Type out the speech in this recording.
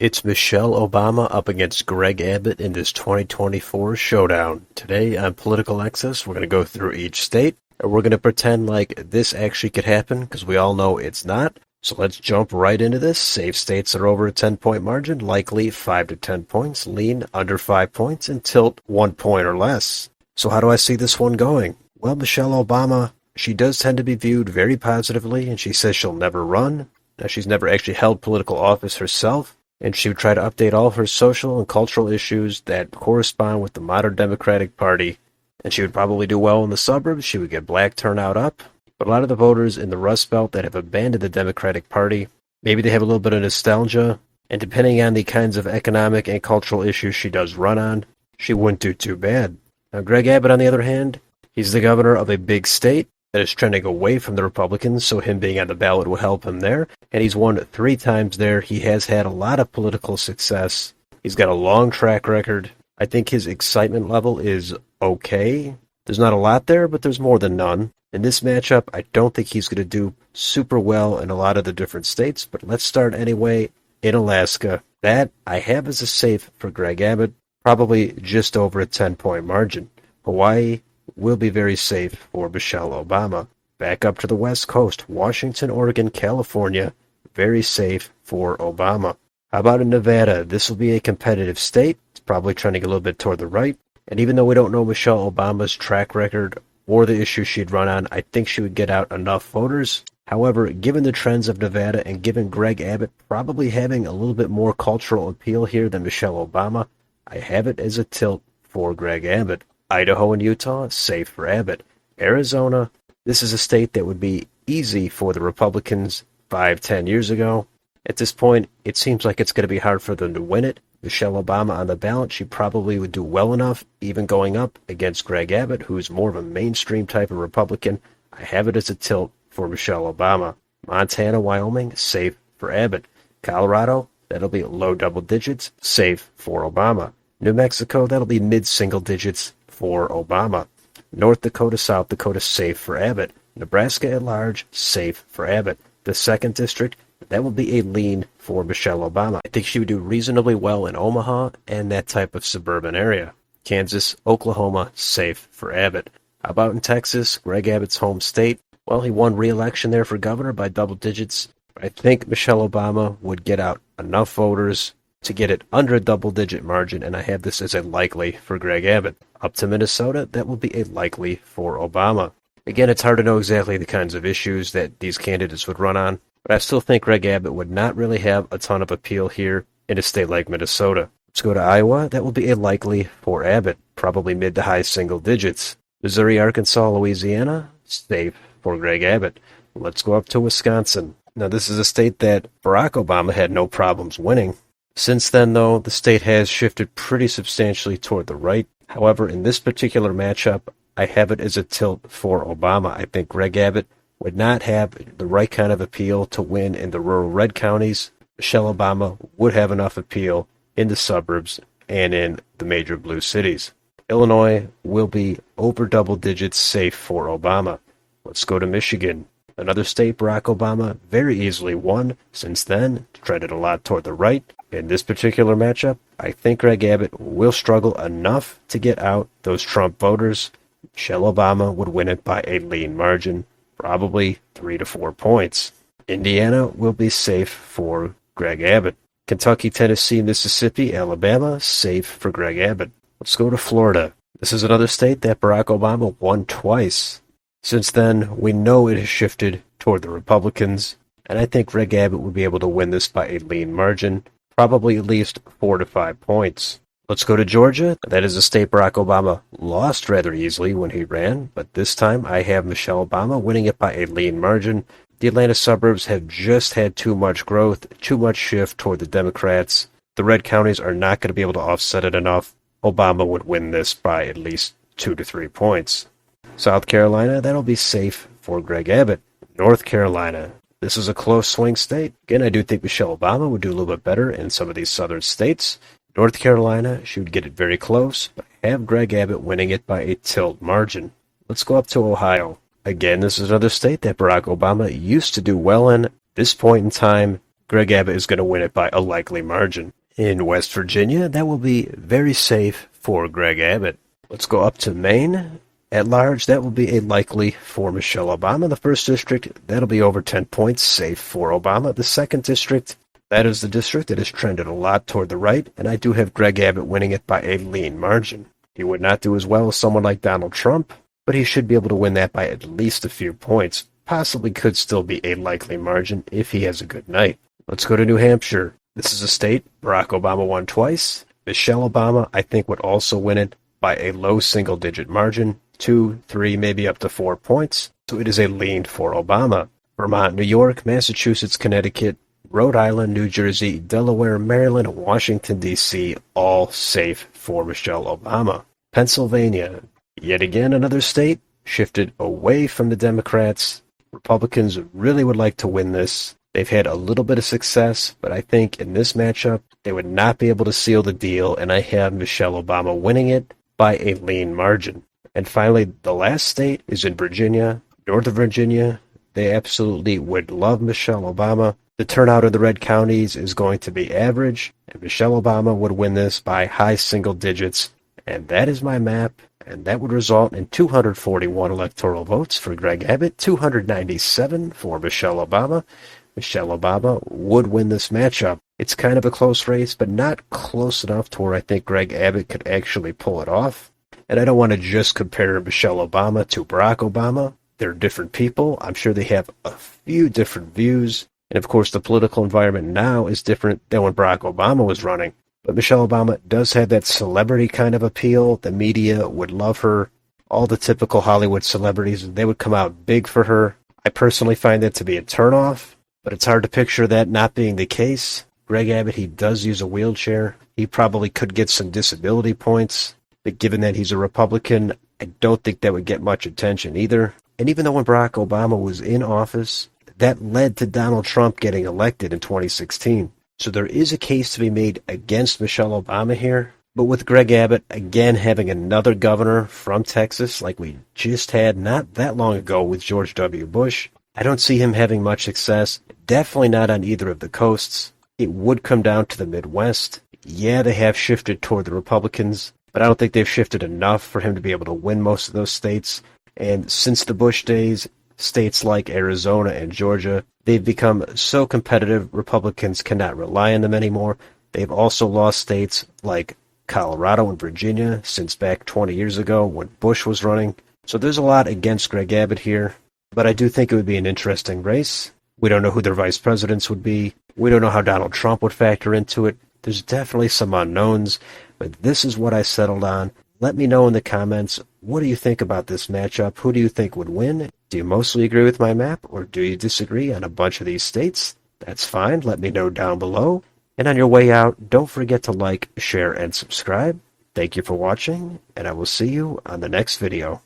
It's Michelle Obama up against Greg Abbott in this 2024 showdown. Today on Political Access, we're going to go through each state, and we're going to pretend like this actually could happen, because we all know it's not. So let's jump right into this. Safe states are over a 10-point margin, likely 5 to 10 points, lean under 5 points, and tilt 1 point or less. So how do I see this one going? Well, Michelle Obama, she does tend to be viewed very positively, and she says she'll never run. Now, she's never actually held political office herself, and she would try to update all of her social and cultural issues that correspond with the modern Democratic Party, and she would probably do well in the suburbs. She would get black turnout up, but a lot of the voters in the Rust Belt that have abandoned the Democratic Party, maybe they have a little bit of nostalgia, and depending on the kinds of economic and cultural issues she does run on, she wouldn't do too bad. Now, Greg Abbott, on the other hand, he's the governor of a big state that is trending away from the Republicans, so him being on the ballot will help him there. And he's won 3 times there. He has had a lot of political success. He's got a long track record. I think his excitement level is okay. There's not a lot there, but there's more than none. In this matchup, I don't think he's going to do super well in a lot of the different states, but let's start anyway in Alaska. That I have as a safe for Greg Abbott, probably just over a 10-point margin. Hawaii will be very safe for Michelle Obama. Back up to the West Coast, Washington, Oregon, California, very safe for Obama. How about in Nevada? This will be a competitive state. It's probably trending a little bit toward the right. And even though we don't know Michelle Obama's track record or the issues she'd run on, I think she would get out enough voters. However, given the trends of Nevada and given Greg Abbott probably having a little bit more cultural appeal here than Michelle Obama, I have it as a tilt for Greg Abbott. Idaho and Utah, safe for Abbott. Arizona, this is a state that would be easy for the Republicans 5-10 years ago. At this point, it seems like it's going to be hard for them to win it. Michelle Obama on the ballot, she probably would do well enough, even going up against Greg Abbott, who's more of a mainstream type of Republican. I have it as a tilt for Michelle Obama. Montana, Wyoming, safe for Abbott. Colorado, that'll be low double digits, safe for Obama. New Mexico, that'll be mid-single digits for Obama. North Dakota, South Dakota, safe for Abbott. Nebraska at large, safe for Abbott. The 2nd District, that will be a lean for Michelle Obama. I think she would do reasonably well in Omaha and that type of suburban area. Kansas, Oklahoma, safe for Abbott. How about in Texas, Greg Abbott's home state? Well, he won re-election there for governor by double digits. I think Michelle Obama would get out enough voters to get it under a double-digit margin, and I have this as a likely for Greg Abbott. Up to Minnesota, that will be a likely for Obama. Again, it's hard to know exactly the kinds of issues that these candidates would run on, but I still think Greg Abbott would not really have a ton of appeal here in a state like Minnesota. Let's go to Iowa. That will be a likely for Abbott, probably mid to high single digits. Missouri, Arkansas, Louisiana, safe for Greg Abbott. Let's go up to Wisconsin. Now, this is a state that Barack Obama had no problems winning. Since then, though, the state has shifted pretty substantially toward the right. However, in this particular matchup, I have it as a tilt for Obama. I think Greg Abbott would not have the right kind of appeal to win in the rural red counties. Michelle Obama would have enough appeal in the suburbs and in the major blue cities. Illinois will be over double digits safe for Obama. Let's go to Michigan. Another state Barack Obama very easily won. Since then, trended a lot toward the right. In this particular matchup, I think Greg Abbott will struggle enough to get out those Trump voters. Michelle Obama would win it by a lean margin, probably 3 to 4 points. Indiana will be safe for Greg Abbott. Kentucky, Tennessee, Mississippi, Alabama, safe for Greg Abbott. Let's go to Florida. This is another state that Barack Obama won twice. Since then, we know it has shifted toward the Republicans, and I think Greg Abbott would be able to win this by a lean margin, probably at least 4 to 5 points. Let's go to Georgia. That is a state Barack Obama lost rather easily when he ran, but this time I have Michelle Obama winning it by a lean margin. The Atlanta suburbs have just had too much growth, too much shift toward the Democrats. The red counties are not going to be able to offset it enough. Obama would win this by at least 2 to 3 points. South Carolina, that'll be safe for Greg Abbott. North Carolina, this is a close swing state. Again, I do think Michelle Obama would do a little bit better in some of these southern states. North Carolina, she would get it very close, but I have Greg Abbott winning it by a tilt margin. Let's go up to Ohio. Again, this is another state that Barack Obama used to do well in. At this point in time, Greg Abbott is going to win it by a likely margin. In West Virginia, that will be very safe for Greg Abbott. Let's go up to Maine. At large, that will be a likely for Michelle Obama. The first district, that'll be over 10 points, safe for Obama. The second district, that is the district that has trended a lot toward the right, and I do have Greg Abbott winning it by a lean margin. He would not do as well as someone like Donald Trump, but he should be able to win that by at least a few points. Possibly could still be a likely margin if he has a good night. Let's go to New Hampshire. This is a state Barack Obama won twice. Michelle Obama, I think, would also win it by a low single-digit margin, 2, 3, maybe up to 4 points. So it is a lean for Obama. Vermont, New York, Massachusetts, Connecticut, Rhode Island, New Jersey, Delaware, Maryland, Washington, D.C., all safe for Michelle Obama. Pennsylvania, yet again another state, shifted away from the Democrats. Republicans really would like to win this. They've had a little bit of success, but I think in this matchup, they would not be able to seal the deal, and I have Michelle Obama winning it by a lean margin. And finally, the last state is in Virginia, Northern Virginia. They absolutely would love Michelle Obama. The turnout in the red counties is going to be average, and Michelle Obama would win this by high single digits. And that is my map, and that would result in 241 electoral votes for Greg Abbott, 297 for Michelle Obama. Michelle Obama would win this matchup. It's kind of a close race, but not close enough to where I think Greg Abbott could actually pull it off. And I don't want to just compare Michelle Obama to Barack Obama. They're different people. I'm sure they have a few different views. And of course, the political environment now is different than when Barack Obama was running. But Michelle Obama does have that celebrity kind of appeal. The media would love her. All the typical Hollywood celebrities, they would come out big for her. I personally find that to be a turnoff, but it's hard to picture that not being the case. Greg Abbott, he does use a wheelchair. He probably could get some disability points. But given that he's a Republican, I don't think that would get much attention either. And even though when Barack Obama was in office, that led to Donald Trump getting elected in 2016. So there is a case to be made against Michelle Obama here. But with Greg Abbott, again, having another governor from Texas like we just had not that long ago with George W. Bush, I don't see him having much success. Definitely not on either of the coasts. It would come down to the Midwest. Yeah, they have shifted toward the Republicans, but I don't think they've shifted enough for him to be able to win most of those states. And since the Bush days, states like Arizona and Georgia, they've become so competitive, Republicans cannot rely on them anymore. They've also lost states like Colorado and Virginia since back 20 years ago when Bush was running. So there's a lot against Greg Abbott here, but I do think it would be an interesting race. We don't know who their vice presidents would be. We don't know how Donald Trump would factor into it. There's definitely some unknowns, but this is what I settled on. Let me know in the comments, what do you think about this matchup? Who do you think would win? Do you mostly agree with my map, or do you disagree on a bunch of these states? That's fine. Let me know down below. And on your way out, don't forget to like, share, and subscribe. Thank you for watching, and I will see you on the next video.